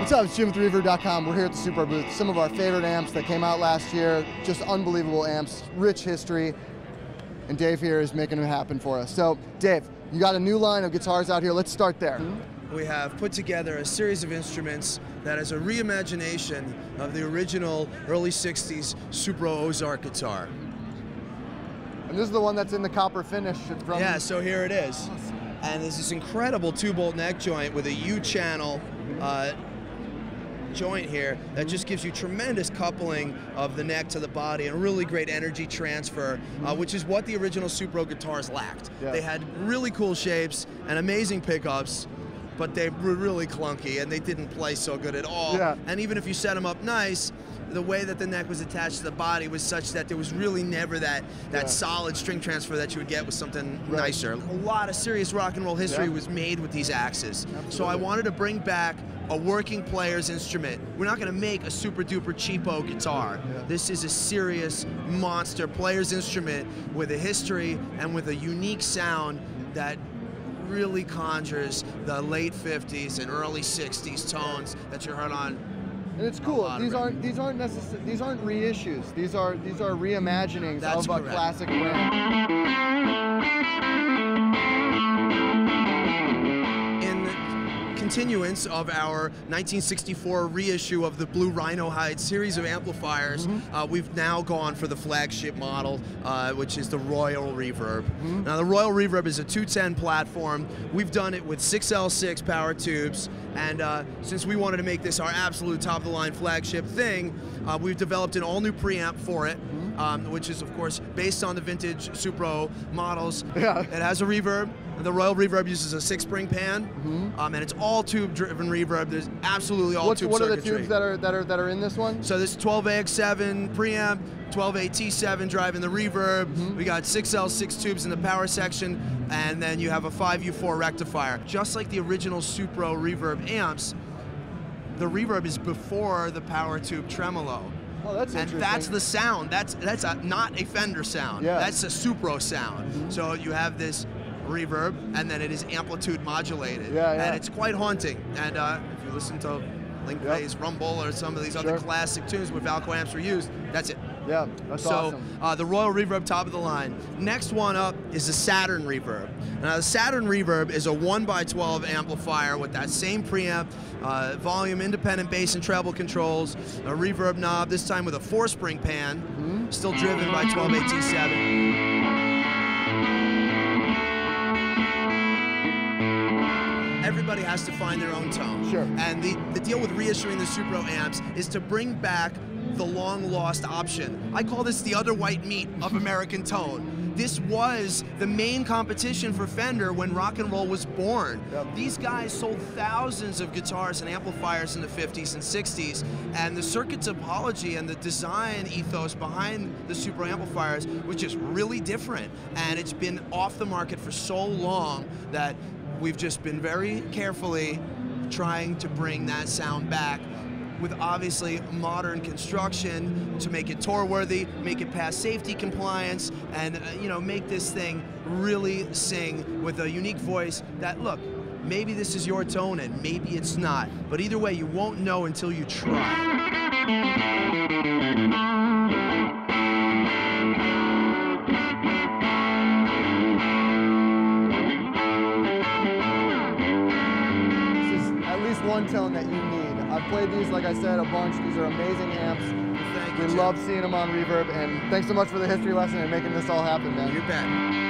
What's up, it's Jim with Reverb.com. We're here at the Supro booth. Some of our favorite amps that came out last year, just unbelievable amps, rich history, and Dave here is making it happen for us. So, Dave, you got a new line of guitars out here. Let's start there. We have put together a series of instruments that is a reimagination of the original early 60s Supro Ozark guitar. And this is the one that's in the copper finish. Yeah, so here it is. And there's this incredible 2-bolt neck joint with a U-channel joint here that just gives you tremendous coupling of the neck to the body and really great energy transfer, which is what the original Supro guitars lacked. Yeah. They had really cool shapes and amazing pickups, but they were really clunky and they didn't play so good at all. Yeah. And even if you set them up nice, the way that the neck was attached to the body was such that there was really never that solid string transfer that you would get with something nicer. A lot of serious rock and roll history was made with these axes. Absolutely. So I wanted to bring back a working player's instrument. We're not going to make a super duper cheapo guitar. Yeah. This is a serious monster player's instrument with a history and with a unique sound that really conjures the late 50s and early 60s tones that you heard on. And it's cool. These aren't reissues. These are reimaginings of a classic brand. Continuance of our 1964 reissue of the Blue Rhino Hide series of amplifiers, we've now gone for the flagship model, which is the Royal Reverb. Now the Royal Reverb is a 210 platform. We've done it with 6L6 power tubes, and since we wanted to make this our absolute top-of-the-line flagship thing, we've developed an all-new preamp for it, which is of course based on the vintage Supro models. Yeah. It has a reverb. The Royal Reverb uses a 6-spring pan, and it's all tube-driven reverb. There's absolutely all tube circuitry. What are the tubes that are in this one? So this 12AX7 preamp, 12AT7 driving the reverb. We got 6L6 tubes in the power section, and then you have a 5U4 rectifier. Just like the original Supro reverb amps, the reverb is before the power tube tremolo. Oh, that's interesting. And that's the sound. That's not a Fender sound. Yeah. That's a Supro sound. So you have this reverb, and then it is amplitude modulated. And it's quite haunting. And if you listen to Link Play's Rumble or some of these other classic tunes where Valco amps were used, that's it. Yeah, that's awesome. So the Royal Reverb, top of the line. Next one up is the Saturn Reverb. Now the Saturn Reverb is a 1x12 amplifier with that same preamp, volume, independent bass and treble controls, a reverb knob, this time with a 4-spring pan, still driven by 12AT7. Everybody has to find their own tone. Sure. And the deal with reissuing the Supro amps is to bring back the long-lost option. I call this the other white meat of American tone. This was the main competition for Fender when rock and roll was born. These guys sold thousands of guitars and amplifiers in the 50s and 60s, and the circuit topology and the design ethos behind the Supro amplifiers was just really different. And it's been off the market for so long that we've just been very carefully trying to bring that sound back with obviously modern construction to make it tour-worthy, make it pass safety compliance, and make this thing really sing with a unique voice that, look, maybe this is your tone and maybe it's not, but either way, you won't know until you try. One tone that you need. I've played these, like I said, a bunch. These are amazing amps. Thank you. We love seeing them on Reverb, and thanks so much for the history lesson and making this all happen, man. You bet.